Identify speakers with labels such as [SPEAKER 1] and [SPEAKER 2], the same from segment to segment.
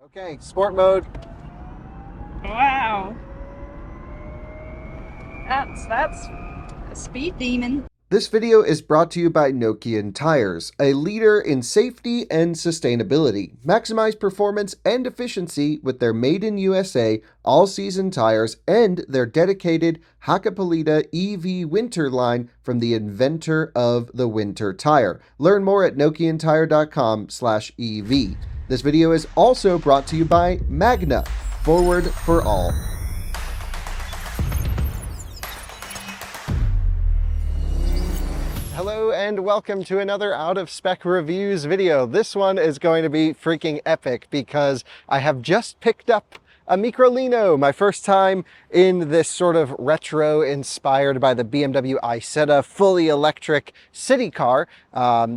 [SPEAKER 1] Okay, sport mode.
[SPEAKER 2] Wow. That's a speed demon.
[SPEAKER 1] This video is brought to you by Nokian Tires, a leader in safety and sustainability. Maximize performance and efficiency with their made in USA all-season tires and their dedicated Hakkapeliitta EV winter line from the inventor of the winter tire. Learn more at nokiantire.com/EV. This video is also brought to you by Magna, forward for all. Hello and welcome to another Out of Spec Reviews video. This one is going to be freaking epic because I have just picked up a Microlino, my first time in this sort of retro inspired by the BMW Isetta fully electric city car,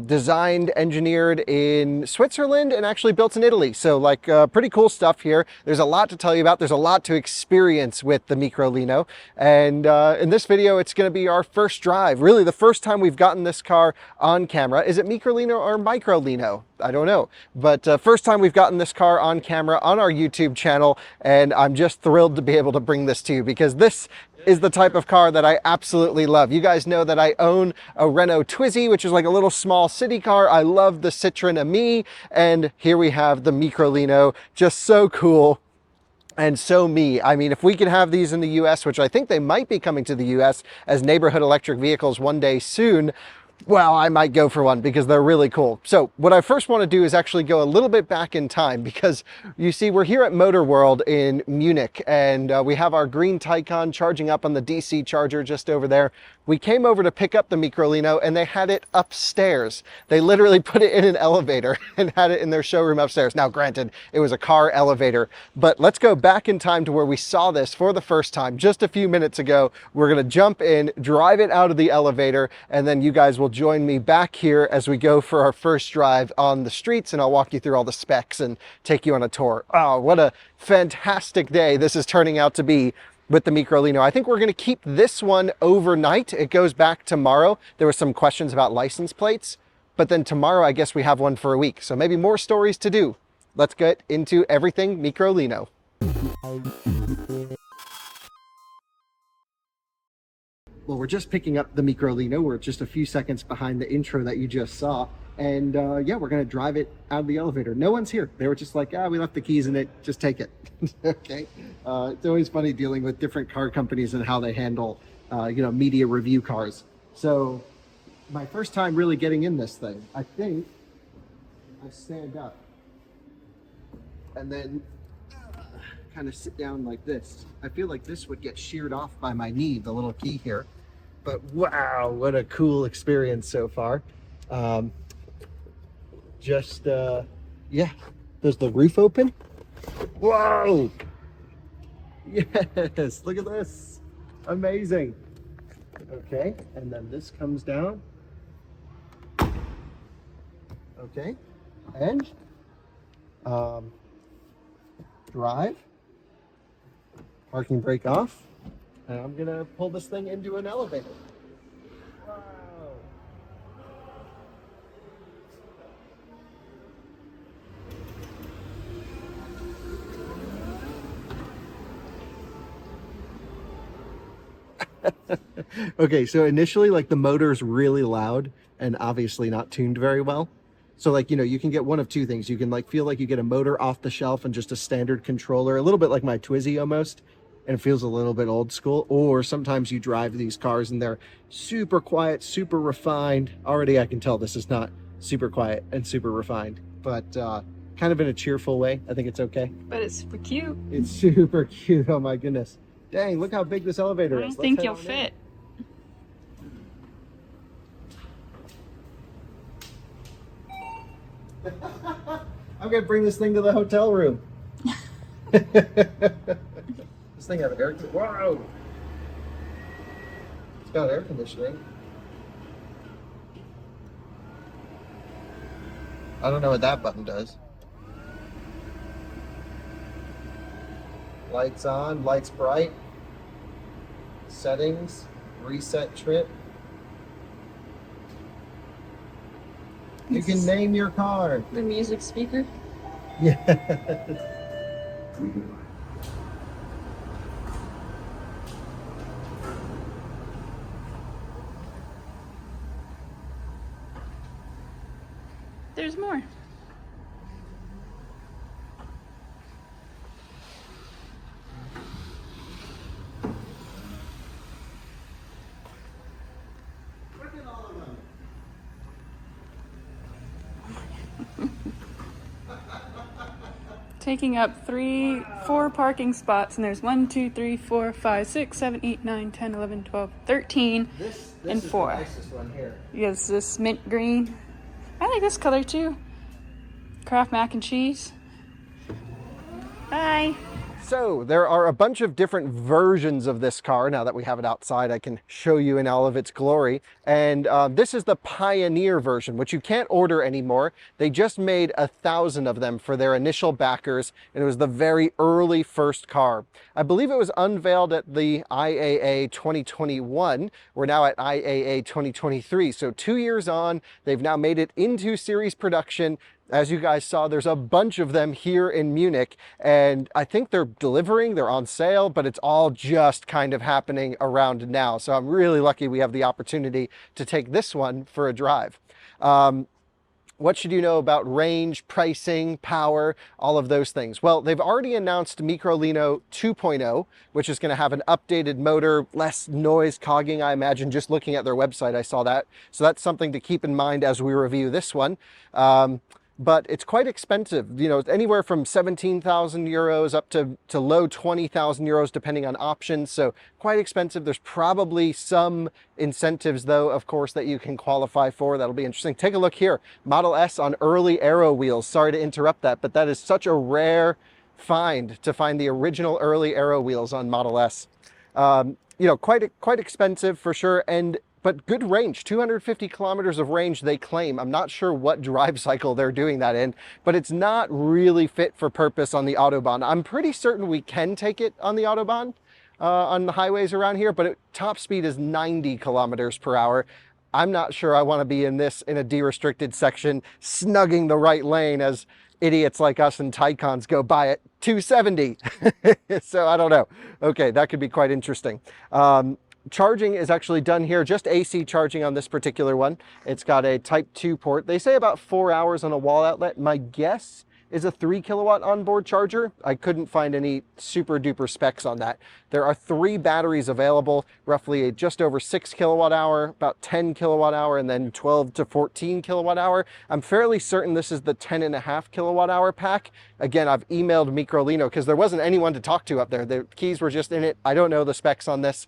[SPEAKER 1] designed, engineered in Switzerland and actually built in Italy. So like pretty cool stuff here. There's a lot to tell you about. There's a lot to experience with the Microlino. And in this video, it's going to be our first drive. Really the first time we've gotten this car on camera. Is it Microlino or Microlino? I don't know. But first time we've gotten this car on camera on our YouTube channel. And I'm just thrilled to be able to bring this to you because this is the type of car that I absolutely love. You guys know that I own a Renault Twizy, which is like a little small city car. I love the Citroen Ami, and here we have the Microlino, just so cool. And so me. I mean, if we could have these in the US, which I think they might be coming to the US as neighborhood electric vehicles one day soon, well, I might go for one because they're really cool. So what I first want to do is actually go a little bit back in time because you see we're here at Motor World in Munich and we have our green Taycan charging up on the DC charger just over there. We came over to pick up the Microlino and they had it upstairs. They literally put it in an elevator and had it in their showroom upstairs. Now, granted, it was a car elevator, but let's go back in time to where we saw this for the first time just a few minutes ago. We're going to jump in, drive it out of the elevator, and then you guys will join me back here as we go for our first drive on the streets, and I'll walk you through all the specs and take you on a tour. Oh, what a fantastic day this is turning out to be with the Microlino. I think we're going to keep this one overnight. It goes back tomorrow. There were some questions about license plates, but then tomorrow I guess we have one for a week. So maybe more stories to do. Let's get into everything Microlino. Well, we're just picking up the Microlino. We're just a few seconds behind the intro that you just saw. And yeah, we're going to drive it out of the elevator. No one's here. They were just like, we left the keys in it. Just take it. Okay. It's always funny dealing with different car companies and how they handle, media review cars. So my first time really getting in this thing, I think I stand up and then kind of sit down like this. I feel like this would get sheared off by my knee, the little key here. But wow, what a cool experience so far. Yeah, does the roof open? Whoa! Yes, look at this. Amazing. Okay, and then this comes down. Okay, and drive. Parking brake off. And I'm gonna pull this thing into an elevator. Wow. Okay, so initially like the motor is really loud and obviously not tuned very well. So like, you can get one of two things. You can like feel like you get a motor off the shelf and just a standard controller, a little bit like my Twizy almost, and it feels a little bit old school. Or sometimes you drive these cars and they're super quiet, super refined. Already I can tell this is not super quiet and super refined, but kind of in a cheerful way. I think it's okay.
[SPEAKER 2] But it's super cute.
[SPEAKER 1] It's super cute. Oh my goodness. Dang, look how big this elevator is.
[SPEAKER 2] I don't think you'll fit.
[SPEAKER 1] I'm gonna bring this thing to the hotel room. This thing has air. Wow! It's got air conditioning. I don't know what that button does. Lights on, lights bright. Settings, reset trip. You can name your car.
[SPEAKER 2] The music speaker.
[SPEAKER 1] Yeah.
[SPEAKER 2] There's more.
[SPEAKER 1] Look at all of them.
[SPEAKER 2] Taking up 4 parking spots, and there's 1, 2, 3, 4, 5, 6, 7, 8, 9, 10, 11, 12, 13,
[SPEAKER 1] This
[SPEAKER 2] and
[SPEAKER 1] is
[SPEAKER 2] 4.
[SPEAKER 1] the nicest one here.
[SPEAKER 2] Yes, this mint green. I like this color too. Kraft mac and cheese. Bye.
[SPEAKER 1] So there are a bunch of different versions of this car. Now that we have it outside, I can show you in all of its glory. And this is the Pioneer version, which you can't order anymore. They just made 1,000 of them for their initial backers, and it was the very early first car. I believe it was unveiled at the IAA 2021. We're now at IAA 2023. So 2 years on, they've now made it into series production. As you guys saw, there's a bunch of them here in Munich, and I think they're delivering, they're on sale, but it's all just kind of happening around now. So I'm really lucky we have the opportunity to take this one for a drive. What should you know about range, pricing, power, all of those things? Well, they've already announced Microlino 2.0, which is going to have an updated motor, less noise cogging, I imagine. Just looking at their website, I saw that. So that's something to keep in mind as we review this one. But it's quite expensive, you know, anywhere from 17,000 euros up to low 20,000 euros, depending on options. So quite expensive. There's probably some incentives, though, of course, that you can qualify for. That'll be interesting. Take a look here. Model S on early aero wheels. Sorry to interrupt that, but that is such a rare find to find the original early aero wheels on Model S. You know, quite expensive for sure. But good range, 250 kilometers of range, they claim. I'm not sure what drive cycle they're doing that in, but it's not really fit for purpose on the Autobahn. I'm pretty certain we can take it on the Autobahn, on the highways around here, but top speed is 90 kilometers per hour. I'm not sure I want to be in a de-restricted section, snugging the right lane as idiots like us and Taycans go by at 270. So I don't know. Okay, that could be quite interesting. Charging is actually done here, just AC charging on this particular one. It's got a Type 2 port. They say about 4 hours on a wall outlet. My guess is a 3 kilowatt onboard charger. I couldn't find any super duper specs on that. There are 3 batteries available, roughly just over 6 kilowatt hour, about 10 kilowatt hour, and then 12 to 14 kilowatt hour. I'm fairly certain this is the 10.5 kilowatt hour pack. Again, I've emailed Microlino because there wasn't anyone to talk to up there. The keys were just in it. I don't know the specs on this,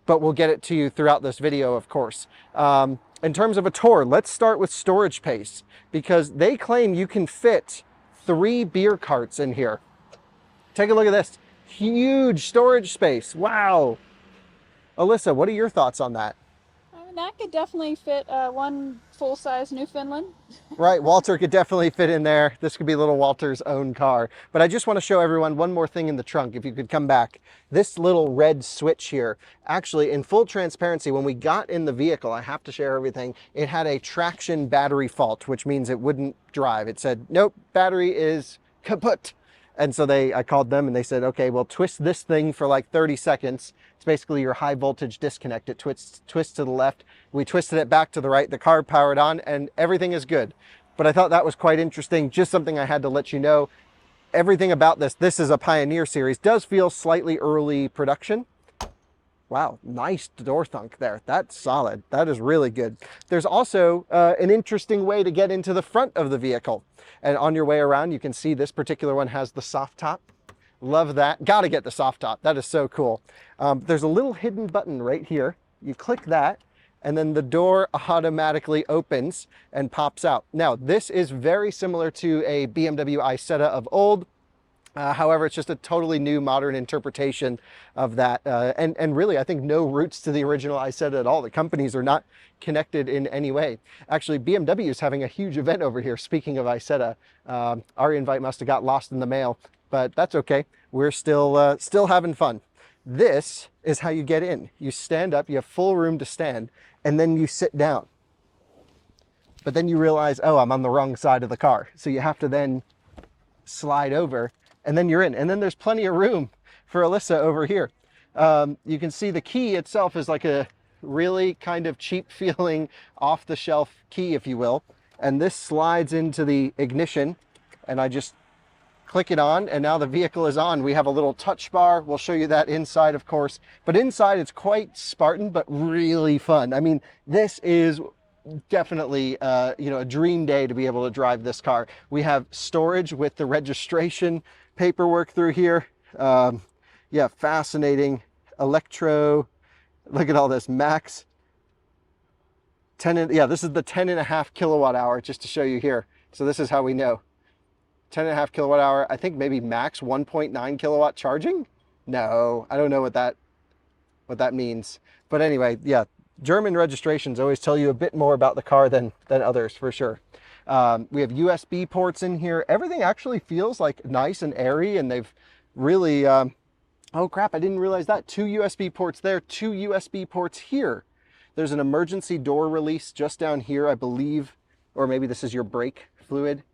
[SPEAKER 1] but we'll get it to you throughout this video, of course. In terms of a tour, let's start with storage space, because they claim you can fit 3 beer carts in here. Take a look at this. Huge storage space. Wow. Alyssa, what are your thoughts on that?
[SPEAKER 2] I mean, that could definitely fit one full-size Newfoundland.
[SPEAKER 1] Right, Walter could definitely fit in there. This could be little Walter's own car. But I just want to show everyone one more thing in the trunk, if you could come back. This little red switch here, actually, in full transparency, when we got in the vehicle, I have to share everything, it had a traction battery fault, which means it wouldn't drive. It said, nope, battery is kaput. And so I called them and they said, okay, well, twist this thing for like 30 seconds. It's basically your high voltage disconnect. It twists to the left. We twisted it back to the right. The car powered on and everything is good. But I thought that was quite interesting. Just something I had to let you know. Everything about this is a Pioneer series, does feel slightly early production. Wow, nice door thunk there. That's solid. That is really good. There's also an interesting way to get into the front of the vehicle. And on your way around, you can see this particular one has the soft top. Love that. Got to get the soft top. That is so cool. There's a little hidden button right here. You click that, and then the door automatically opens and pops out. Now, this is very similar to a BMW Isetta of old. However, it's just a totally new modern interpretation of that. And really, I think no roots to the original Isetta at all. The companies are not connected in any way. Actually, BMW is having a huge event over here. Speaking of Isetta, our invite must have got lost in the mail, but that's okay. We're still having fun. This is how you get in. You stand up, you have full room to stand, and then you sit down. But then you realize, oh, I'm on the wrong side of the car. So you have to then slide over, and then you're in. And then there's plenty of room for Alyssa over here. You can see the key itself is like a really kind of cheap feeling off the shelf key, if you will. And this slides into the ignition, and I just click it on, and now the vehicle is on. We have a little touch bar. We'll show you that inside, of course. But inside it's quite Spartan, but really fun. I mean, this is definitely you know, a dream day to be able to drive this car. We have storage with the registration paperwork through here. Yeah, fascinating. Electro, look at all this. Max 10, yeah, this is the 10.5 kilowatt hour, just to show you here. So this is how we know. 10.5 kilowatt hour, I think maybe max 1.9 kilowatt charging? No, I don't know what that means. But anyway, yeah, German registrations always tell you a bit more about the car than others, for sure. We have USB ports in here. Everything actually feels like nice and airy, and they've really, oh crap, I didn't realize that. 2 USB ports there, 2 USB ports here. There's an emergency door release just down here, I believe, or maybe this is your brake fluid.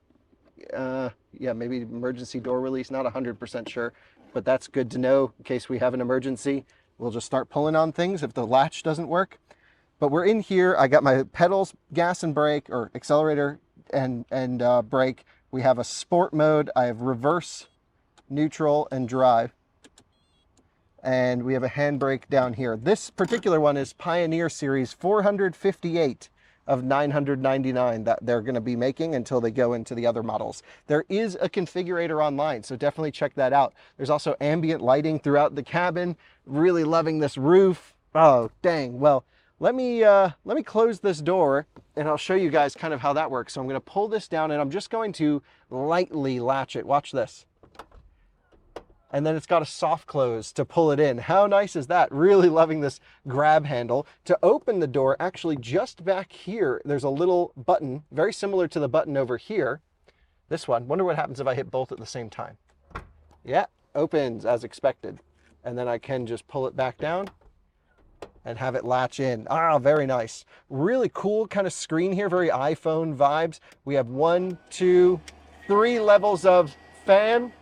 [SPEAKER 1] Yeah, maybe emergency door release, not 100% sure, but that's good to know in case we have an emergency. We'll just start pulling on things if the latch doesn't work. But we're in here. I got my pedals, gas and brake, or accelerator and brake. We have a sport mode. I have reverse, neutral, and drive. And we have a handbrake down here. This particular one is Pioneer Series 458 of 999 that they're going to be making until they go into the other models. There is a configurator online, so definitely check that out. There's also ambient lighting throughout the cabin. Really loving this roof. Oh, dang. Well, let me close this door and I'll show you guys kind of how that works. So I'm going to pull this down and I'm just going to lightly latch it. Watch this. And then it's got a soft close to pull it in. How nice is that? Really loving this grab handle. To open the door, actually just back here, there's a little button, very similar to the button over here. This one, wonder what happens if I hit both at the same time. Yeah, opens as expected. And then I can just pull it back down and have it latch in. Ah, very nice. Really cool kind of screen here, very iPhone vibes. We have 1, 2, 3 levels of fan.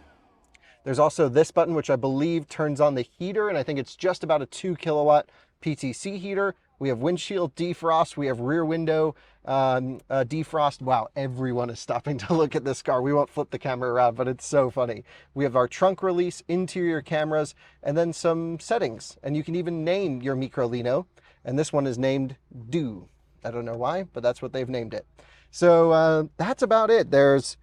[SPEAKER 1] There's also this button, which I believe turns on the heater, and I think it's just about a 2 kilowatt PTC heater. We have windshield defrost. We have rear window defrost. Wow, everyone is stopping to look at this car. We won't flip the camera around, but it's so funny. We have our trunk release, interior cameras, and then some settings. And you can even name your Microlino. And this one is named Do. I don't know why, but that's what they've named it. So that's about it. There's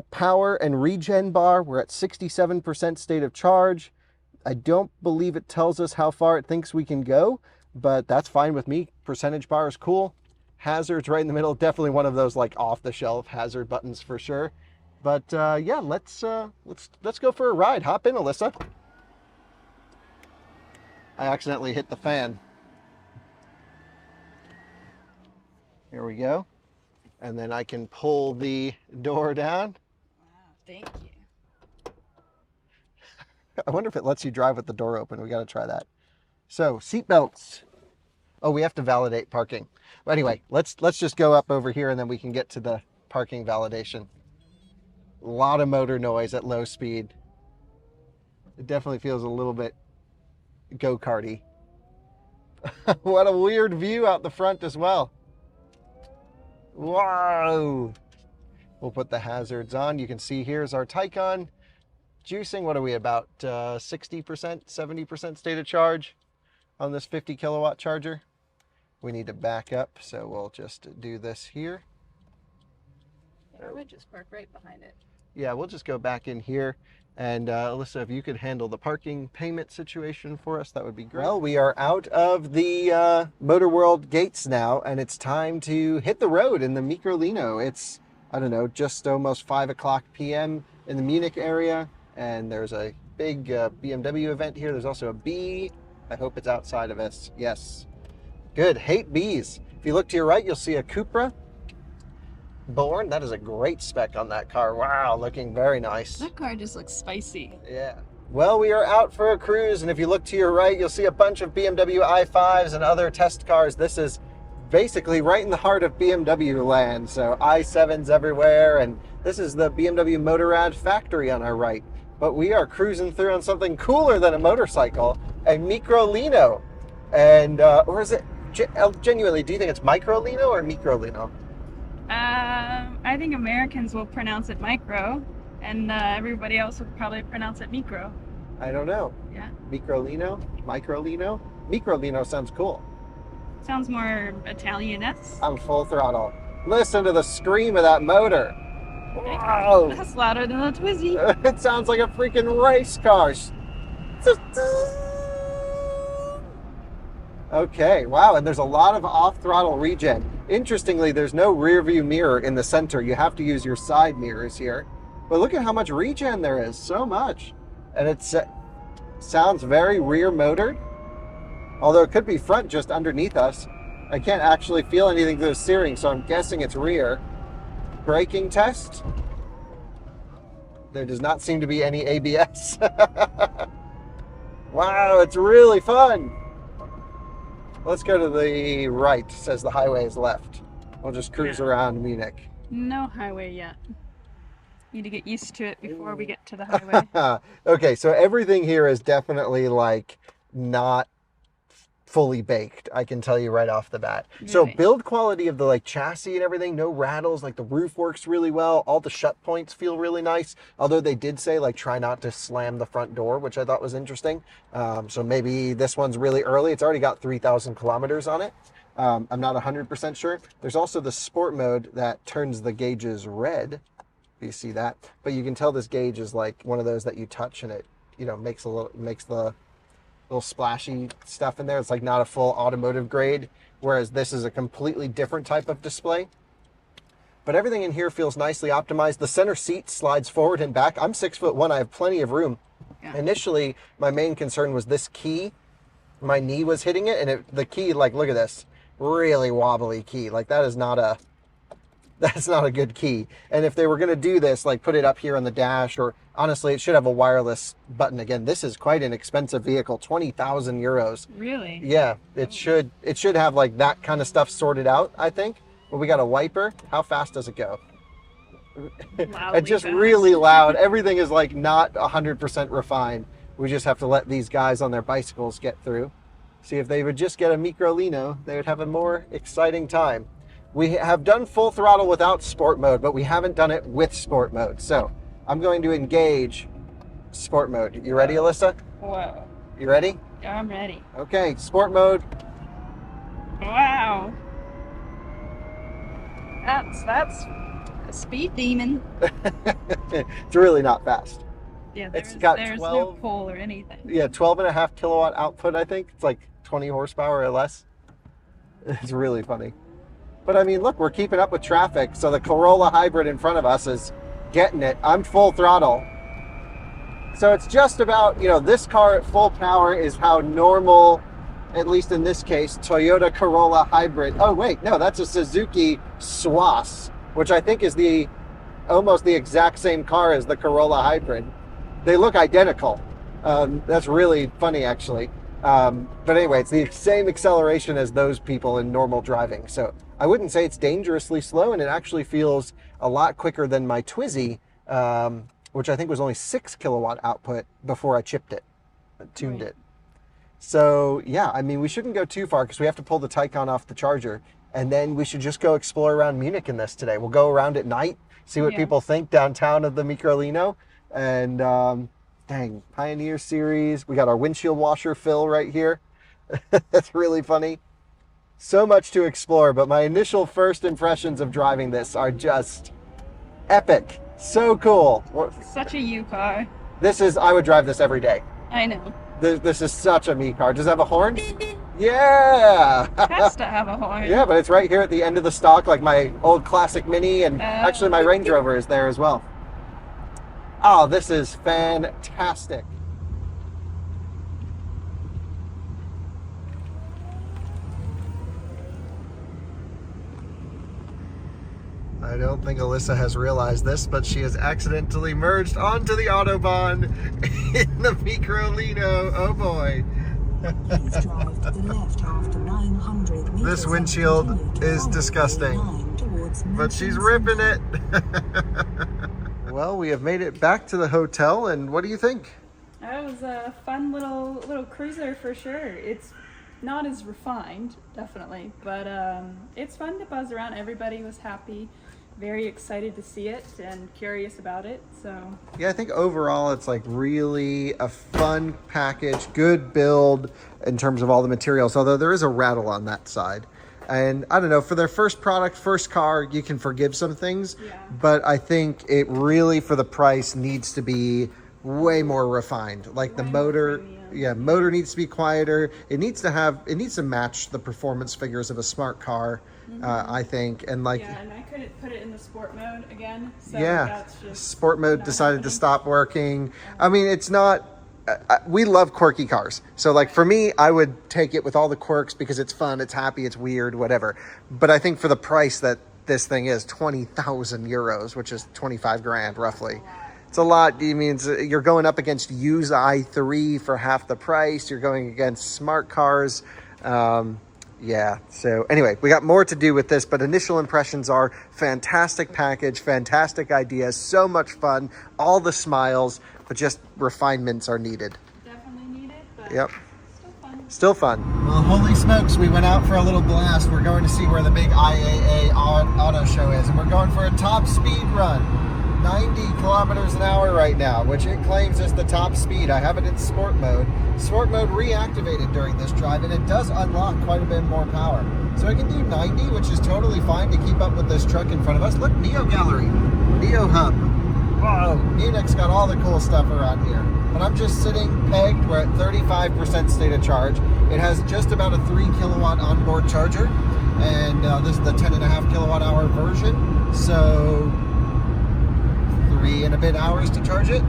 [SPEAKER 1] power and regen bar. We're at 67% state of charge. I don't believe it tells us how far it thinks we can go, but that's fine with me. Percentage bar is cool. Hazards right in the middle. Definitely one of those like off the shelf hazard buttons for sure. But yeah, let's go for a ride. Hop in, Alyssa. I accidentally hit the fan. Here we go. And then I can pull the door down.
[SPEAKER 2] Wow, thank you.
[SPEAKER 1] I wonder if it lets you drive with the door open. We got to try that. So, seat belts. Oh, we have to validate parking. But anyway, let's just go up over here and then we can get to the parking validation. A lot of motor noise at low speed. It definitely feels a little bit go-karty. What a weird view out the front as well. Whoa! We'll put the hazards on. You can see here's our Taycan. Juicing, what are we, about 60%, 70% state of charge on this 50 kilowatt charger? We need to back up, so we'll just do this here.
[SPEAKER 2] I would just park right behind it.
[SPEAKER 1] Yeah, we'll just go back in here. And Alyssa, if you could handle the parking payment situation for us, that would be great. Well, we are out of the Motor World gates now, and it's time to hit the road in the Microlino. It's, I don't know, just almost 5 o'clock p.m. in the Munich area, and there's a big BMW event here. There's also a bee. I hope it's outside of us. Yes. Good. Hate bees. If you look to your right, you'll see a Cupra. Born. That is a great spec on that car. Wow, looking very nice.
[SPEAKER 2] That car just looks spicy.
[SPEAKER 1] Yeah. Well, we are out for a cruise, and if you look to your right, you'll see a bunch of BMW i5s and other test cars. This is basically right in the heart of BMW land. So i7s everywhere, and This is the BMW Motorrad factory on our right. But we are cruising through on something cooler than a motorcycle, a Microlino. And, or is it, genuinely, do you think it's Microlino or Microlino?
[SPEAKER 2] I think Americans will pronounce it micro, and everybody else will probably pronounce it micro.
[SPEAKER 1] I don't know.
[SPEAKER 2] Yeah.
[SPEAKER 1] Microlino? Microlino? Microlino sounds cool.
[SPEAKER 2] Sounds more Italian-esque.
[SPEAKER 1] I'm full throttle. Listen to the scream of that motor. Wow.
[SPEAKER 2] That's louder than a Twizy.
[SPEAKER 1] It sounds like a freaking race car. Okay, wow, and there's a lot of off-throttle regen. Interestingly, there's no rear view mirror in the center. You have to use your side mirrors here. But look at how much regen there is, so much. And it sounds very rear motored, although it could be front just underneath us. I can't actually feel anything through the steering, so I'm guessing it's rear. Braking test. There does not seem to be any ABS. Wow, it's really fun. Let's go to the right, says the highway is left. We'll just cruise around Munich.
[SPEAKER 2] No highway yet. Need to get used to it before we get to the highway.
[SPEAKER 1] Okay, so everything here is definitely like not fully baked, I can tell you right off the bat. Really? So build quality of the like chassis and everything, no rattles, like the roof works really well. All the shut points feel really nice. Although they did say like try not to slam the front door, which I thought was interesting. So maybe this one's really early. It's already got 3,000 kilometers on it. I'm not 100% sure. There's also the sport mode that turns the gauges red. You see that? But you can tell this gauge is like one of those that you touch and it, you know, makes the little splashy stuff in there. It's like not a full automotive grade, whereas this is a completely different type of display. But everything in here feels nicely optimized. The center seat slides forward and back. I'm 6'1". I have plenty of room. Yeah. Initially, my main concern was this key. My knee was hitting it, and the key, like, look at this, really wobbly key. Like that's not a good key. And if they were going to do this, like put it up here on the dash, or honestly, it should have a wireless button. Again, this is quite an expensive vehicle, 20,000 euros.
[SPEAKER 2] Really?
[SPEAKER 1] Yeah, it should have like that kind of stuff sorted out, I think. But we got a wiper. How fast does it go? It's just fast. Really loud. Everything is like not 100% refined. We just have to let these guys on their bicycles get through. See, if they would just get a Microlino, they would have a more exciting time. We have done full throttle without sport mode, but we haven't done it with sport mode. So I'm going to engage sport mode. You ready, Alyssa?
[SPEAKER 2] Whoa.
[SPEAKER 1] You ready?
[SPEAKER 2] I'm ready.
[SPEAKER 1] Okay, sport mode.
[SPEAKER 2] Wow. That's a speed demon.
[SPEAKER 1] It's really not fast.
[SPEAKER 2] Yeah, there's no pull or anything.
[SPEAKER 1] Yeah, 12.5 kilowatt output, I think. It's like 20 horsepower or less. It's really funny. But I mean, look, we're keeping up with traffic. So the Corolla hybrid in front of us is getting it. I'm full throttle. So it's just about, you know, this car at full power is how normal, at least in this case, Toyota Corolla hybrid. Oh, wait, no, that's a Suzuki Swas, which I think is almost the exact same car as the Corolla hybrid. They look identical. That's really funny, actually. But anyway, it's the same acceleration as those people in normal driving. So I wouldn't say it's dangerously slow, and it actually feels a lot quicker than my Twizy, which I think was only 6 kilowatt output before I chipped it, tuned it. So yeah, I mean, we shouldn't go too far because we have to pull the Taycan off the charger, and then we should just go explore around Munich in this today. We'll go around at night, see what people think downtown of the Microlino, and dang, Pioneer Series. We got our windshield washer fill right here. That's really funny. So much to explore, but my initial first impressions of driving this are just epic. So cool.
[SPEAKER 2] Such a you car.
[SPEAKER 1] I would drive this every day.
[SPEAKER 2] I know.
[SPEAKER 1] This is such a me car. Does it have a horn? Yeah.
[SPEAKER 2] It has to have a horn.
[SPEAKER 1] Yeah, but it's right here at the end of the stock, like my old classic Mini, and actually my Range Rover is there as well. Oh, this is fantastic. I don't think Alyssa has realized this, but she has accidentally merged onto the Autobahn in the Microlino. Oh boy.
[SPEAKER 3] Please drive to the left after 900 meters.
[SPEAKER 1] This windshield is disgusting, but she's ripping it. Well, we have made it back to the hotel, and what do you think?
[SPEAKER 2] That was a fun little cruiser for sure. It's not as refined, definitely, but it's fun to buzz around. Everybody was happy, very excited to see it and curious about it. So
[SPEAKER 1] Yeah, I think overall it's like really a fun package, good build in terms of all the materials, although there is a rattle on that side. And I don't know, for their first product, first car, you can forgive some things,
[SPEAKER 2] Yeah.
[SPEAKER 1] but I think it really, for the price, needs to be way more refined. Like the
[SPEAKER 2] Way more
[SPEAKER 1] motor,
[SPEAKER 2] premium.
[SPEAKER 1] yeah, motor needs to be quieter. It needs to match the performance figures of a smart car, I think. And like,
[SPEAKER 2] yeah, and I couldn't put it in the sport mode again. So
[SPEAKER 1] yeah,
[SPEAKER 2] that's just
[SPEAKER 1] sport mode
[SPEAKER 2] not
[SPEAKER 1] decided to
[SPEAKER 2] happening.
[SPEAKER 1] stop working. I mean, it's not, we love quirky cars. So like for me, I would take it with all the quirks because it's fun, it's happy, it's weird, whatever. But I think for the price that this thing is, 20,000 euros, which is 25 grand roughly. It's a lot. I mean, you're going up against used i3 for half the price. You're going against smart cars. Yeah. So anyway, we got more to do with this, but initial impressions are fantastic package, fantastic ideas, so much fun, all the smiles, but just refinements are needed.
[SPEAKER 2] Definitely need it, but
[SPEAKER 1] Yep.
[SPEAKER 2] still fun.
[SPEAKER 1] Still fun. Well, holy smokes, we went out for a little blast. We're going to see where the big IAA auto show is, and we're going for a top speed run. 90 kilometers an hour right now, which it claims is the top speed. I have it in sport mode. Sport mode reactivated during this drive, and it does unlock quite a bit more power. So I can do 90, which is totally fine to keep up with this truck in front of us. Look, Neo Gallery, Neo Hub. Whoa, Munich's got all the cool stuff around here. But I'm just sitting pegged. We're at 35% state of charge. It has just about a 3 kilowatt onboard charger, and this is the 10.5 kilowatt hour version. So 3 and a bit hours to charge it.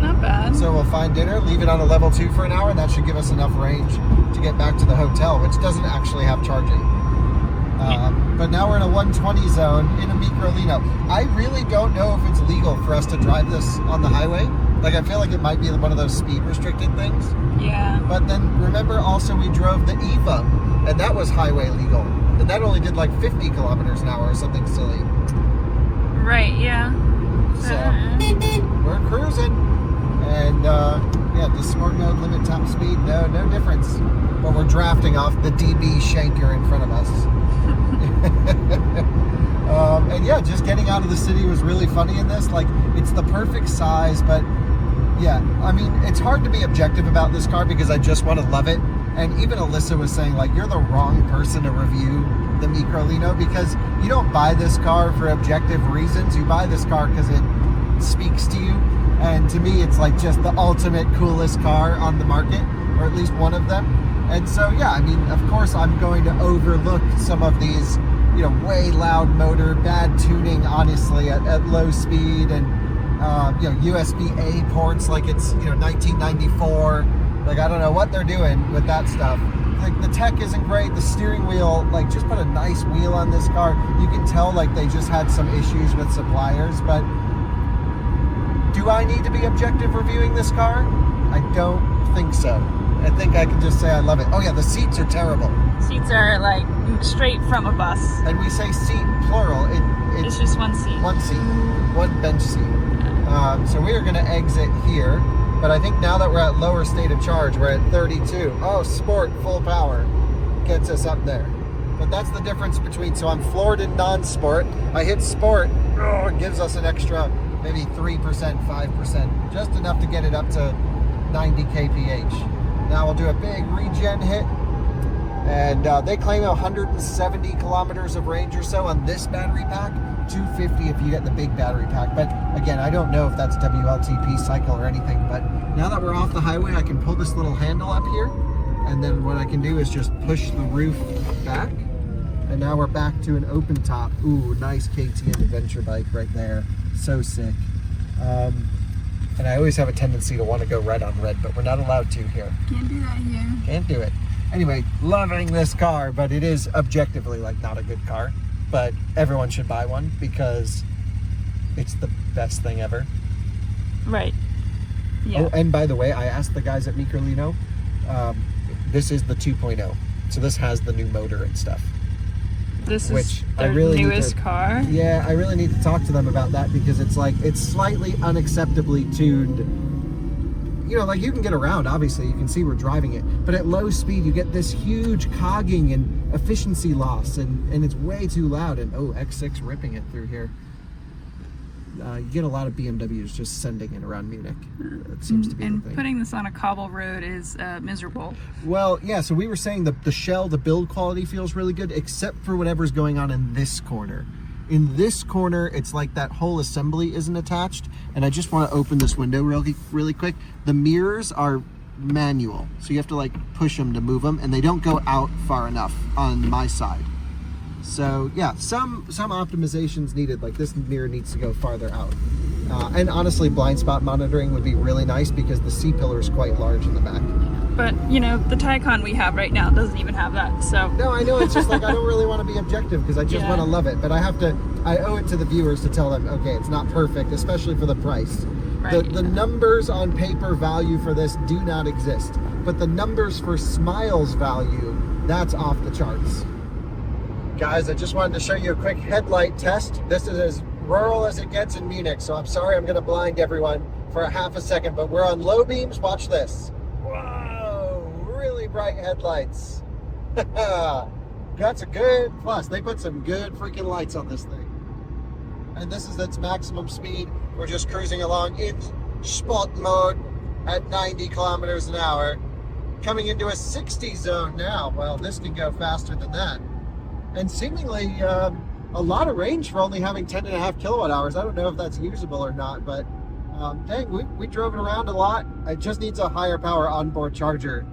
[SPEAKER 2] Not bad.
[SPEAKER 1] So we'll find dinner, leave it on a level 2 for an hour, and that should give us enough range to get back to the hotel, which doesn't actually have charging. But now we're in a 120 zone in a Microlino. I really don't know if it's legal for us to drive this on the highway. Like, I feel like it might be one of those speed restricted things.
[SPEAKER 2] Yeah.
[SPEAKER 1] But then remember also we drove the Eva, and that was highway legal. And that only did like 50 kilometers an hour or something silly.
[SPEAKER 2] Right, yeah.
[SPEAKER 1] So we're cruising, and yeah, the sport mode limit top speed, no difference. But we're drafting off the DB Shanker in front of us. And yeah, just getting out of the city was really funny in this. Like, it's the perfect size, but yeah, I mean, it's hard to be objective about this car because I just want to love it. And even Alyssa was saying, like, you're the wrong person to review the Microlino because you don't buy this car for objective reasons. You buy this car because it speaks to you. And to me, it's like just the ultimate coolest car on the market, or at least one of them. And so, yeah, I mean, of course, I'm going to overlook some of these, you know, way loud motor, bad tuning, honestly, at low speed, and, you know, USB-A ports like it's, you know, 1994. Like, I don't know what they're doing with that stuff. Like, the tech isn't great. The steering wheel, like, just put a nice wheel on this car. You can tell, like, they just had some issues with suppliers, but do I need to be objective reviewing this car? I don't think so. I think I can just say I love it. Oh yeah, the seats are terrible.
[SPEAKER 2] Seats are like straight from a bus.
[SPEAKER 1] And we say seat plural.
[SPEAKER 2] It's just one seat.
[SPEAKER 1] One seat, one bench seat. So we are going to exit here, but I think now that we're at lower state of charge, we're at 32. Oh, sport, full power, gets us up there. But that's the difference between, so I'm floored in non-sport. I hit sport, oh, it gives us an extra maybe 3%, 5%, just enough to get it up to 90 kph. Now we'll do a big regen hit, and they claim 170 kilometers of range or so on this battery pack, 250 if you get the big battery pack. But again, I don't know if that's WLTP cycle or anything, but now that we're off the highway, I can pull this little handle up here, and then what I can do is just push the roof back, and now we're back to an open top. Ooh, nice KTM adventure bike right there. So sick. And I always have a tendency to want to go red on red, but we're not allowed to here.
[SPEAKER 2] Can't do that here.
[SPEAKER 1] Can't do it. Anyway, loving this car, but it is objectively like not a good car. But everyone should buy one because it's the best thing ever.
[SPEAKER 2] Right. Yeah.
[SPEAKER 1] Oh, and by the way, I asked the guys at Microlino, this is the 2.0. So this has the new motor and stuff.
[SPEAKER 2] This
[SPEAKER 1] which
[SPEAKER 2] is
[SPEAKER 1] I
[SPEAKER 2] their
[SPEAKER 1] really
[SPEAKER 2] newest car.
[SPEAKER 1] Yeah, I really need to talk to them about that because it's like, it's slightly unacceptably tuned. You know, like you can get around, obviously, you can see we're driving it, but at low speed, you get this huge cogging and efficiency loss, and it's way too loud. And oh, X6 ripping it through here. You get a lot of BMWs just sending it around Munich. It seems to be the thing.
[SPEAKER 2] And putting this on a cobble road is miserable.
[SPEAKER 1] Well, yeah, so we were saying the shell, the build quality feels really good, except for whatever's going on in this corner. In this corner, it's like that whole assembly isn't attached. And I just want to open this window really quick. The mirrors are manual, so you have to like push them to move them, and they don't go out far enough on my side. So yeah, some optimizations needed, like this mirror needs to go farther out. And honestly, blind spot monitoring would be really nice because the C-pillar is quite large in the back.
[SPEAKER 2] But, you know, the Taycan we have right now doesn't even have that, so.
[SPEAKER 1] No, I know, it's just like, I don't really want to be objective because I just want to love it. But I owe it to the viewers to tell them, okay, it's not perfect, especially for the price. Right. The numbers on paper value for this do not exist. But the numbers for Smile's value, that's off the charts. Guys, I just wanted to show you a quick headlight test. This is as rural as it gets in Munich, so I'm sorry I'm going to blind everyone for a half a second, but we're on low beams. Watch this. Whoa, really bright headlights. That's a good plus. They put some good freaking lights on this thing. And this is its maximum speed. We're just cruising along in sport mode at 90 kilometers an hour. Coming into a 60 zone now. Well, this can go faster than that. And seemingly a lot of range for only having 10.5 kilowatt hours. I don't know if that's usable or not, but dang, we drove it around a lot. It just needs a higher power onboard charger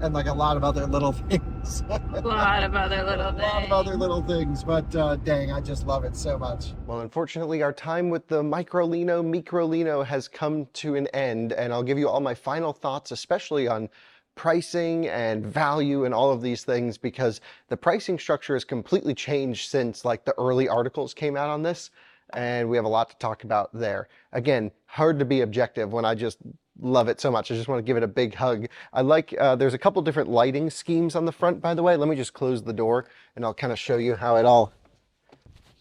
[SPEAKER 1] and like a lot of other little things.
[SPEAKER 2] A lot of other little things.
[SPEAKER 1] But dang, I just love it so much. Well, unfortunately, our time with the Microlino has come to an end, and I'll give you all my final thoughts, especially on pricing and value and all of these things, because the pricing structure has completely changed since like the early articles came out on this, and we have a lot to talk about there. Again, hard to be objective when I just love it so much. I just want to give it a big hug. I like, there's a couple different lighting schemes on the front, by the way. Let me just close the door and I'll kind of show you how it all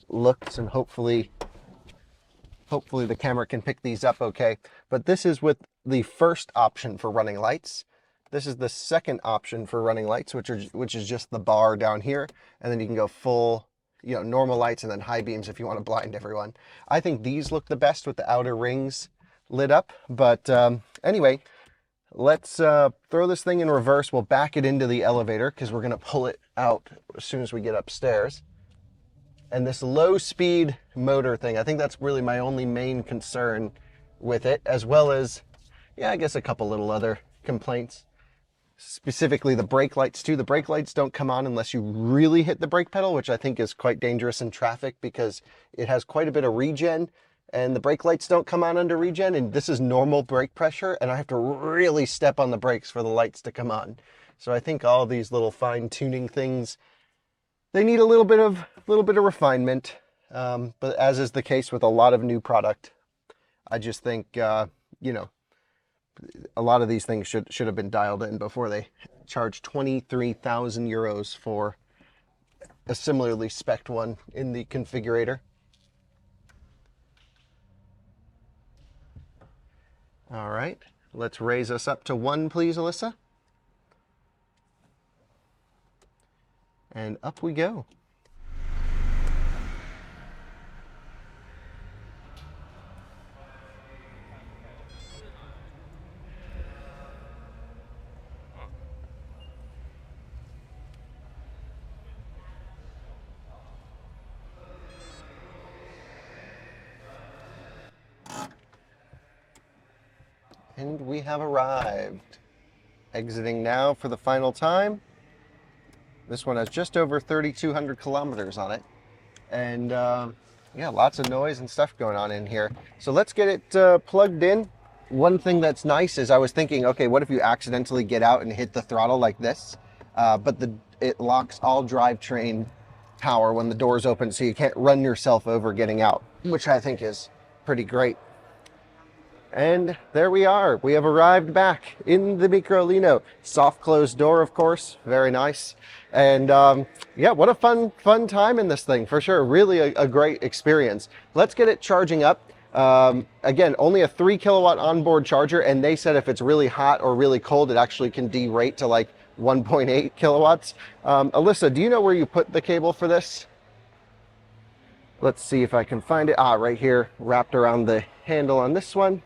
[SPEAKER 1] looks, and hopefully the camera can pick these up okay. But this is with the first option for running lights. This is the second option for running lights, which is just the bar down here. And then you can go full, you know, normal lights and then high beams if you want to blind everyone. I think these look the best with the outer rings lit up. But anyway, let's throw this thing in reverse. We'll back it into the elevator because we're going to pull it out as soon as we get upstairs. And this low speed motor thing, I think that's really my only main concern with it, as well as, yeah, I guess a couple little other complaints. Specifically the brake lights too. The brake lights don't come on unless you really hit the brake pedal, which I think is quite dangerous in traffic because it has quite a bit of regen, and the brake lights don't come on under regen, and this is normal brake pressure, and I have to really step on the brakes for the lights to come on. So I think all these little fine tuning things, they need a little bit of refinement, but as is the case with a lot of new product, I just think you know, a lot of these things should have been dialed in before they charge 23,000 euros for a similarly spec'd one in the configurator. All right, let's raise us up to 1, please, Alyssa. And up we go. And we have arrived. Exiting now for the final time. This one has just over 3,200 kilometers on it. And yeah, lots of noise and stuff going on in here. So let's get it plugged in. One thing that's nice is I was thinking, okay, what if you accidentally get out and hit the throttle like this? But it locks all drivetrain power when the doors open, so you can't run yourself over getting out, which I think is pretty great. And there we are. We have arrived back in the Microlino. Soft closed door, of course. Very nice. And yeah, what a fun time in this thing, for sure. Really a great experience. Let's get it charging up. Again, only a 3 kilowatt onboard charger, and they said if it's really hot or really cold, it actually can derate to like 1.8 kilowatts. Alyssa, do you know where you put the cable for this? Let's see if I can find it. Ah, right here, wrapped around the handle on this one.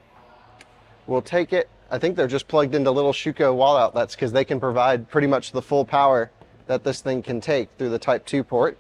[SPEAKER 1] We'll take it. I think they're just plugged into little Schuko wall outlets because they can provide pretty much the full power that this thing can take through the Type 2 port.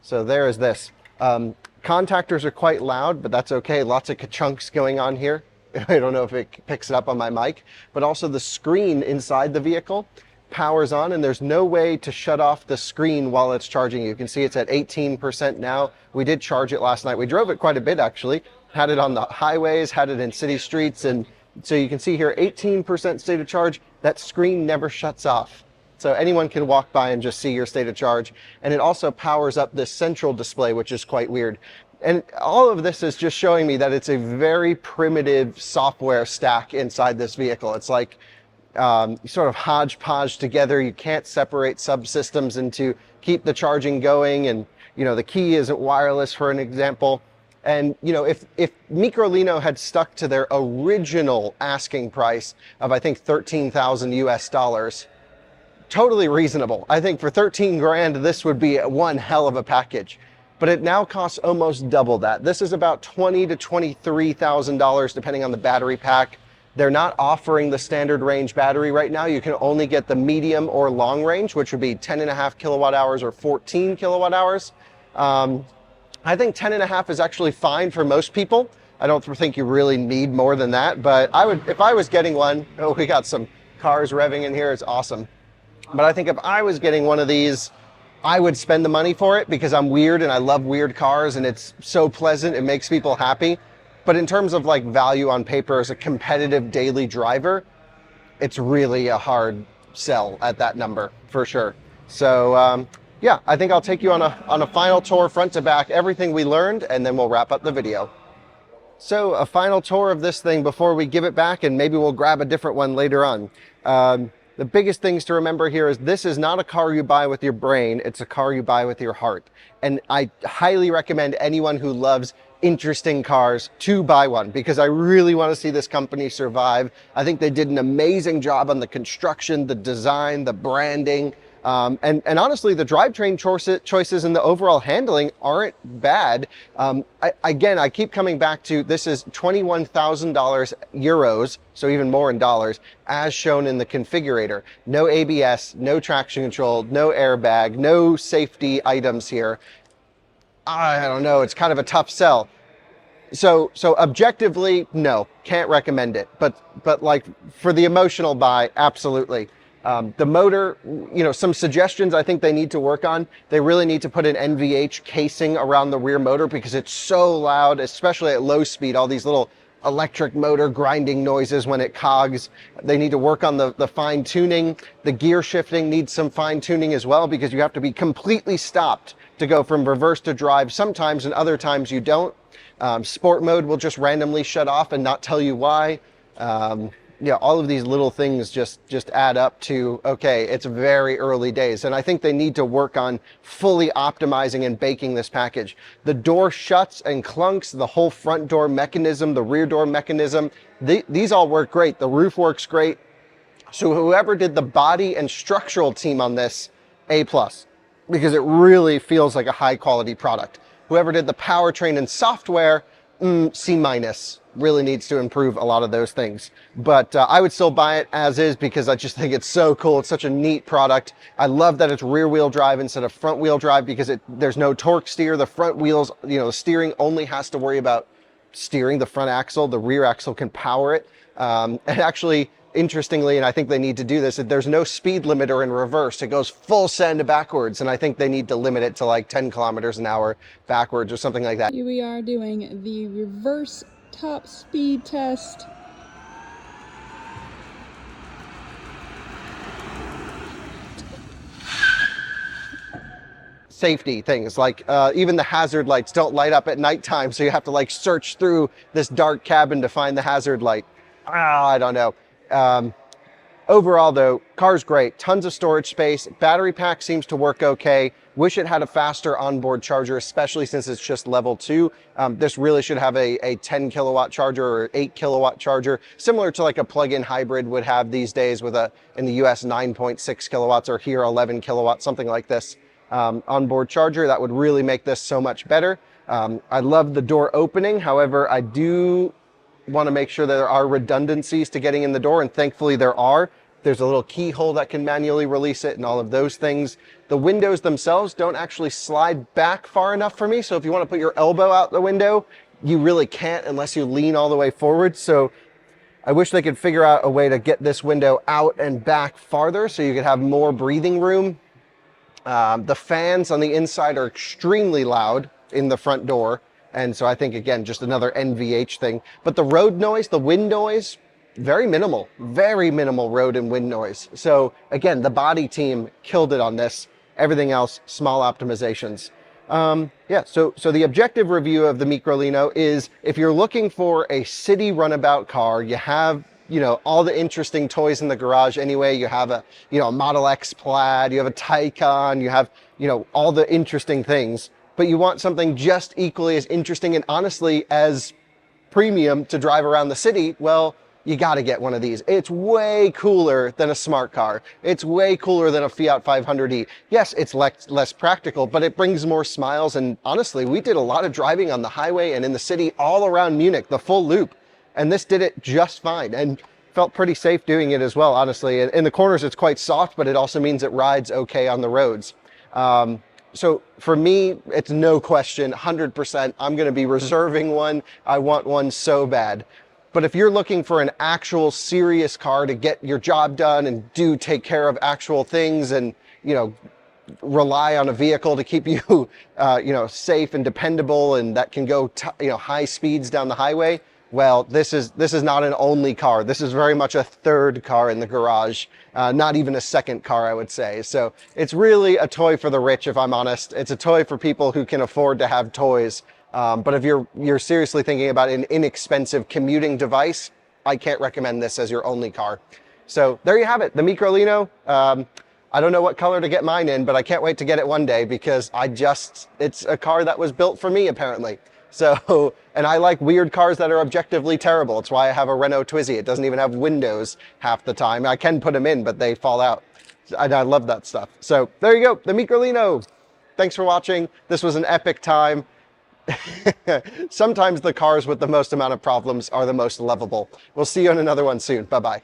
[SPEAKER 1] So there is this. Contactors are quite loud, but that's okay. Lots of ka-chunks going on here. I don't know if it picks it up on my mic, but also the screen inside the vehicle powers on, and there's no way to shut off the screen while it's charging. You can see it's at 18% now. We did charge it last night. We drove it quite a bit, actually. Had it on the highways, had it in city streets, and so you can see here 18% state of charge. That screen never shuts off. So anyone can walk by and just see your state of charge. And it also powers up this central display, which is quite weird. And all of this is just showing me that it's a very primitive software stack inside this vehicle. It's like sort of hodgepodge together. You can't separate subsystems into keep the charging going. And, you know, the key isn't wireless, for an example. And, you know, if Microlino had stuck to their original asking price of, I think, 13,000 US dollars, totally reasonable. I think for 13 grand, this would be one hell of a package. But it now costs almost double that. This is about $20,000 to $23,000, depending on the battery pack. They're not offering the standard range battery right now. You can only get the medium or long range, which would be 10.5 kilowatt hours or 14 kilowatt hours. I think 10.5 is actually fine for most people. I don't think you really need more than that, but I would, if I was getting one, oh, we got some cars revving in here, it's awesome. But I think if I was getting one of these, I would spend the money for it because I'm weird and I love weird cars and it's so pleasant, it makes people happy. But in terms of like value on paper as a competitive daily driver, it's really a hard sell at that number for sure. So yeah, I think I'll take you on a final tour front to back, everything we learned, and then we'll wrap up the video. So a final tour of this thing before we give it back, and maybe we'll grab a different one later on. The biggest things to remember here is this is not a car you buy with your brain, it's a car you buy with your heart. And I highly recommend anyone who loves interesting cars to buy one because I really want to see this company survive. I think they did an amazing job on the construction, the design, the branding. And honestly, the drivetrain choices and the overall handling aren't bad. Again, I keep coming back to this is $21,000 euros, so even more in dollars, as shown in the configurator. No ABS, no traction control, no airbag, no safety items here. I don't know, it's kind of a tough sell. So objectively, no, can't recommend it. But like for the emotional buy, absolutely. The motor, you know, some suggestions I think they need to work on. They really need to put an NVH casing around the rear motor because it's so loud, especially at low speed, all these little electric motor grinding noises when it cogs. They need to work on the fine tuning. The gear shifting needs some fine tuning as well because you have to be completely stopped to go from reverse to drive sometimes, and other times you don't. Sport mode will just randomly shut off and not tell you why. Yeah, all of these little things just add up to, okay, it's very early days. And I think they need to work on fully optimizing and baking this package. The door shuts and clunks, the whole front door mechanism, the rear door mechanism, these all work great. The roof works great. So whoever did the body and structural team on this, A+, because it really feels like a high quality product. Whoever did the powertrain and software, C-, really needs to improve a lot of those things. But I would still buy it as is because I just think it's so cool. It's such a neat product. I love that it's rear wheel drive instead of front wheel drive because there's no torque steer. The front wheels, you know, the steering only has to worry about steering the front axle. The rear axle can power it. And actually, interestingly, and I think they need to do this, there's no speed limiter in reverse. It goes full send backwards, and I think they need to limit it to like 10 kilometers an hour backwards or something like that.
[SPEAKER 2] Here we are doing the reverse top speed test.
[SPEAKER 1] safety things, like even the hazard lights don't light up at nighttime, so you have to like search through this dark cabin to find the hazard light. I don't know. Overall though, car's great, tons of storage space, battery pack seems to work okay. Wish it had a faster onboard charger, especially since it's just level 2. This really should have a 10 kilowatt charger or 8 kilowatt charger, similar to like a plug-in hybrid would have these days with in the US, 9.6 kilowatts, or here 11 kilowatts, something like this. Onboard charger, that would really make this so much better. I love the door opening. However, I do want to make sure that there are redundancies to getting in the door, and thankfully there are. There's a little keyhole that can manually release it and all of those things. The windows themselves don't actually slide back far enough for me, so if you want to put your elbow out the window, you really can't unless you lean all the way forward. So I wish they could figure out a way to get this window out and back farther so you could have more breathing room. The fans on the inside are extremely loud in the front door. And so I think, again, just another NVH thing. But the road noise, the wind noise, very minimal road and wind noise. So again, the body team killed it on this. Everything else, small optimizations. Yeah, so the objective review of the Microlino is, if you're looking for a city runabout car, you have, you know, all the interesting toys in the garage anyway. You have a, you know, a Model X Plaid, you have a Taycan, you have, you know, all the interesting things, but you want something just equally as interesting and honestly as premium to drive around the city. Well, you got to get one of these. It's way cooler than a smart car. It's way cooler than a Fiat 500e. Yes, it's less practical, but it brings more smiles. And honestly, we did a lot of driving on the highway and in the city all around Munich, the full loop. And this did it just fine and felt pretty safe doing it as well, honestly. In the corners, it's quite soft, but it also means it rides okay on the roads. So for me, it's no question, 100%, I'm going to be reserving one. I want one so bad. But if you're looking for an actual serious car to get your job done and take care of actual things and, you know, rely on a vehicle to keep you, you know, safe and dependable and that can go, you know, high speeds down the highway, well, this is not an only car. This is very much a third car in the garage, not even a second car, I would say. So it's really a toy for the rich, if I'm honest. It's a toy for people who can afford to have toys. But if you're seriously thinking about an inexpensive commuting device, I can't recommend this as your only car. So there you have it, the Microlino. I don't know what color to get mine in, but I can't wait to get it one day because it's a car that was built for me, apparently. So, and I like weird cars that are objectively terrible. It's why I have a Renault Twizy. It doesn't even have windows half the time. I can put them in, but they fall out. I love that stuff. So there you go, the Microlino. Thanks for watching. This was an epic time. Sometimes the cars with the most amount of problems are the most lovable. We'll see you on another one soon. Bye-bye.